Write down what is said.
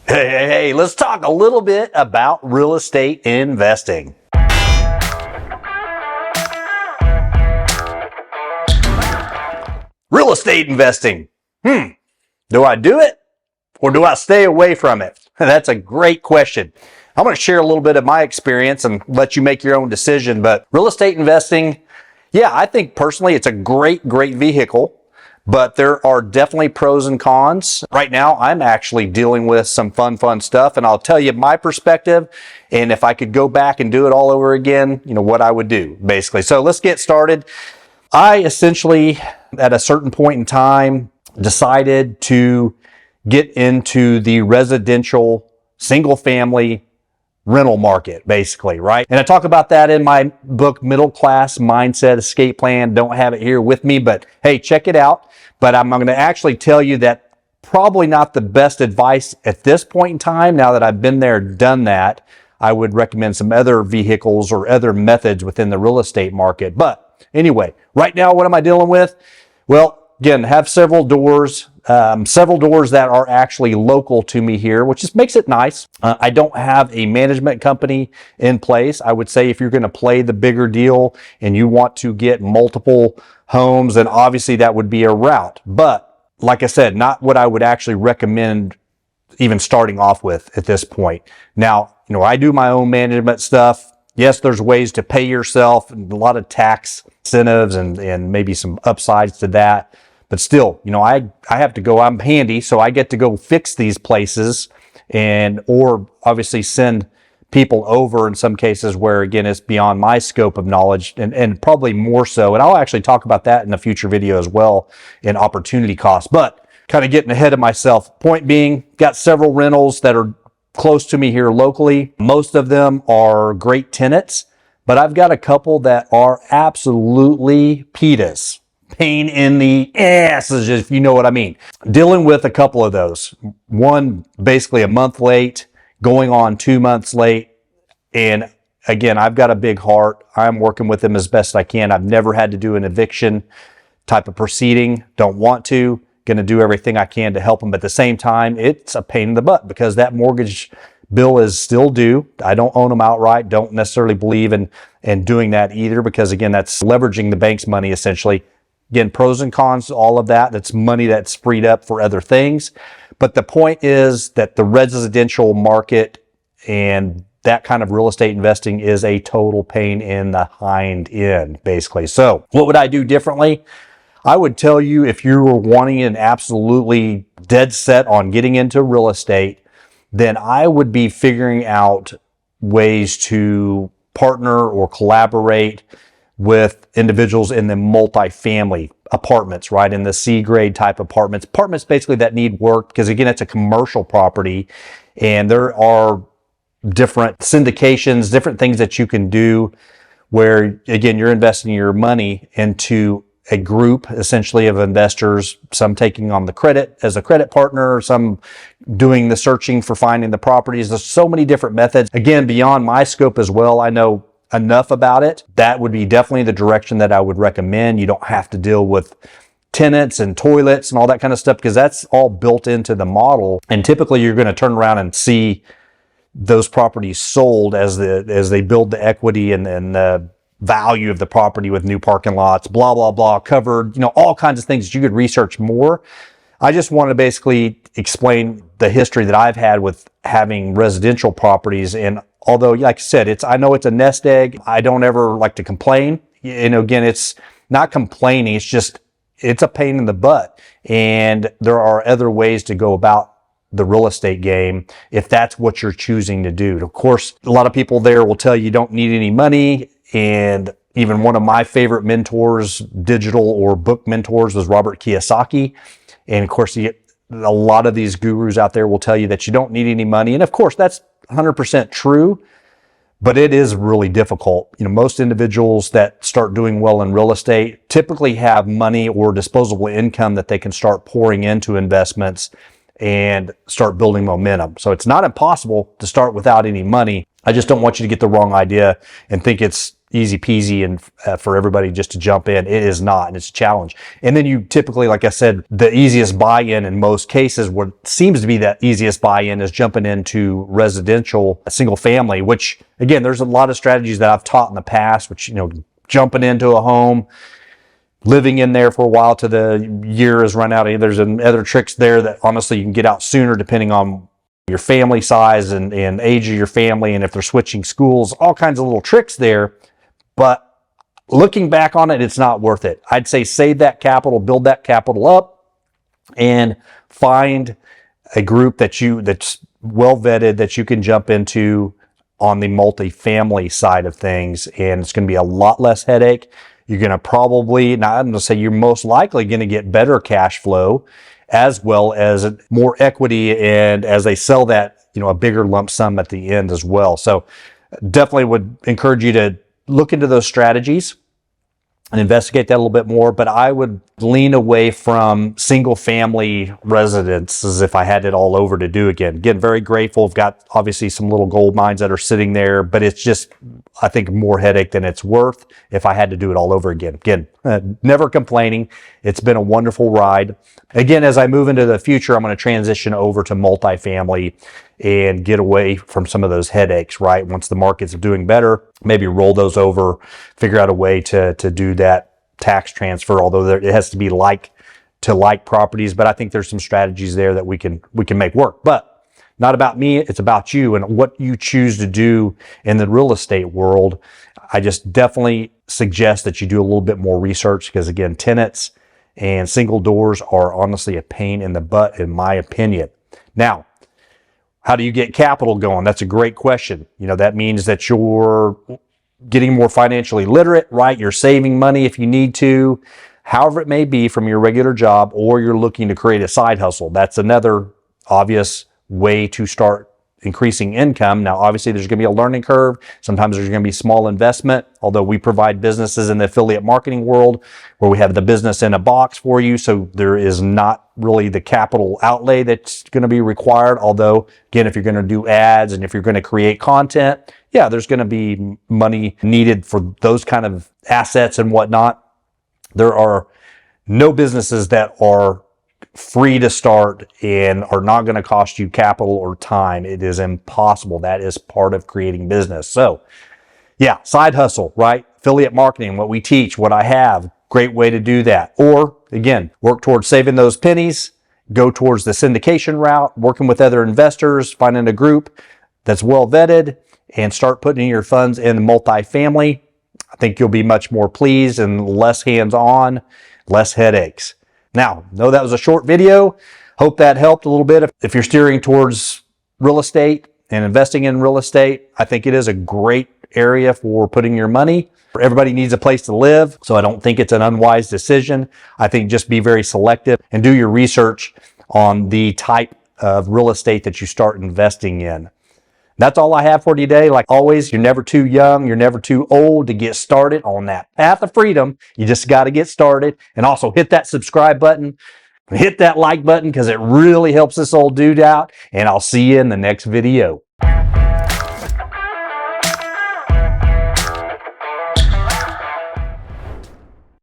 Hey, let's talk a little bit about real estate investing. Real estate investing. Do I do it or do I stay away from it? That's a great question. I'm going to share a little bit of my experience and let you make your own decision. But real estate investing, yeah, I think personally it's a great vehicle. But there are definitely pros and cons. Right now, I'm actually dealing with some fun stuff, and I'll tell you my perspective, and if I could go back and do it all over again, what I would do, basically. So let's get started. I essentially, at a certain point in time, decided to get into the residential single-family rental market, basically, right? And I talk about that in my book, Middle Class Mindset Escape Plan. Don't have it here with me, but hey, check it out. But I'm going to actually tell you that probably not the best advice at this point in time. Now that I've been there, done that, I would recommend some other vehicles or other methods within the real estate market. But anyway, right now, what am I dealing with? Well, again, have several doors that are actually local to me here, which just makes it nice. I don't have a management company in place. I would say if you're going to play the bigger deal and you want to get multiple homes, then obviously that would be a route. But like I said, not what I would actually recommend even starting off with at this point. Now, I do my own management stuff. Yes, there's ways to pay yourself and a lot of tax incentives and maybe some upsides to that. But still, I have to go, I'm handy, so I get to go fix these places or obviously send people over in some cases where, again, it's beyond my scope of knowledge and probably more so. And I'll actually talk about that in a future video as well in opportunity costs, but kind of getting ahead of myself. Point being, got several rentals that are close to me here locally. Most of them are great tenants, but I've got a couple that are absolutely PETAs. Pain in the ass, if you know what I mean. Dealing with a couple of those. One, basically a month late, going on 2 months late. And again, I've got a big heart. I'm working with them as best I can. I've never had to do an eviction type of proceeding. Don't want to. Going to do everything I can to help them. But at the same time, it's a pain in the butt because that mortgage bill is still due. I don't own them outright. Don't necessarily believe in doing that either because, again, that's leveraging the bank's money essentially. Again, pros and cons to all of that. That's money that's freed up for other things. But the point is that the residential market and that kind of real estate investing is a total pain in the hind end, basically. So what would I do differently? I would tell you if you were wanting an absolutely dead set on getting into real estate, then I would be figuring out ways to partner or collaborate with individuals in the multifamily apartments, right? In the C grade type apartments basically that need work because, again, it's a commercial property and there are different syndications, different things that you can do where, again, you're investing your money into a group essentially of investors, some taking on the credit as a credit partner, some doing the searching for finding the properties. There's so many different methods. Again, beyond my scope as well. I know enough about it. That would be definitely the direction that I would recommend. You don't have to deal with tenants and toilets and all that kind of stuff because that's all built into the model. And typically you're going to turn around and see those properties sold as they build the equity and the value of the property with new parking lots, blah, blah, blah, covered, all kinds of things that you could research more. I just want to basically explain the history that I've had with having residential properties. And although, like I said, I know it's a nest egg. I don't ever like to complain. Again, it's not complaining. It's just, it's a pain in the butt. And there are other ways to go about the real estate game if that's what you're choosing to do. Of course, a lot of people there will tell you don't need any money. And even one of my favorite mentors, digital or book mentors, was Robert Kiyosaki. And of course, a lot of these gurus out there will tell you that you don't need any money. And of course, that's 100% true, but it is really difficult. Most individuals that start doing well in real estate typically have money or disposable income that they can start pouring into investments and start building momentum. So it's not impossible to start without any money. I just don't want you to get the wrong idea and think it's easy peasy and for everybody just to jump in. It is not, and it's a challenge. And then you typically, like I said, the easiest buy-in in most cases, what seems to be that easiest buy-in is jumping into residential single family, which again, there's a lot of strategies that I've taught in the past, which, jumping into a home, living in there for a while till the year is run out. There's other tricks there that honestly you can get out sooner depending on your family size and age of your family, and if they're switching schools, all kinds of little tricks there. But looking back on it, it's not worth it. I'd say save that capital, build that capital up, and find a group that's well vetted that you can jump into on the multifamily side of things, and it's going to be a lot less headache. You're going to probably, now I'm going to say you're most likely going to get better cash flow as well as more equity, and as they sell that, a bigger lump sum at the end as well. So definitely would encourage you to look into those strategies and investigate that a little bit more, but I would lean away from single family residences if I had it all over to do again. Again, very grateful. I've got obviously some little gold mines that are sitting there, but it's just, I think, more headache than it's worth if I had to do it all over again. Again, never complaining. It's been a wonderful ride. Again, as I move into the future, I'm going to transition over to multifamily and get away from some of those headaches, right? Once the market's doing better, maybe roll those over, figure out a way to do that tax transfer, although it has to be like properties. But I think there's some strategies there that we can make work. But not about me, it's about you and what you choose to do in the real estate world. I just definitely suggest that you do a little bit more research, because again, tenants and single doors are honestly a pain in the butt, in my opinion. Now, how do you get capital going? That's a great question. That means that you're getting more financially literate, right? You're saving money if you need to, however it may be, from your regular job, or you're looking to create a side hustle. That's another obvious way to start increasing income. Now, obviously, there's going to be a learning curve. Sometimes there's going to be small investment, although we provide businesses in the affiliate marketing world where we have the business in a box for you. So there is not really the capital outlay that's going to be required. Although, again, if you're going to do ads and if you're going to create content, yeah, there's going to be money needed for those kind of assets and whatnot. There are no businesses that are free to start and are not going to cost you capital or time. It is impossible. That is part of creating business. So yeah, side hustle, right? Affiliate marketing, what we teach, what I have, great way to do that. Or again, work towards saving those pennies, go towards the syndication route, working with other investors, finding a group that's well vetted, and start putting your funds in multifamily. I think you'll be much more pleased and less hands-on, less headaches. Now, know that was a short video. Hope that helped a little bit. If you're steering towards real estate and investing in real estate, I think it is a great area for putting your money. Everybody needs a place to live, so I don't think it's an unwise decision. I think just be very selective and do your research on the type of real estate that you start investing in. That's all I have for today. Like always, you're never too young, you're never too old to get started on that path of freedom. You just got to get started. And also hit that subscribe button, hit that like button, because it really helps this old dude out. And I'll see you in the next video.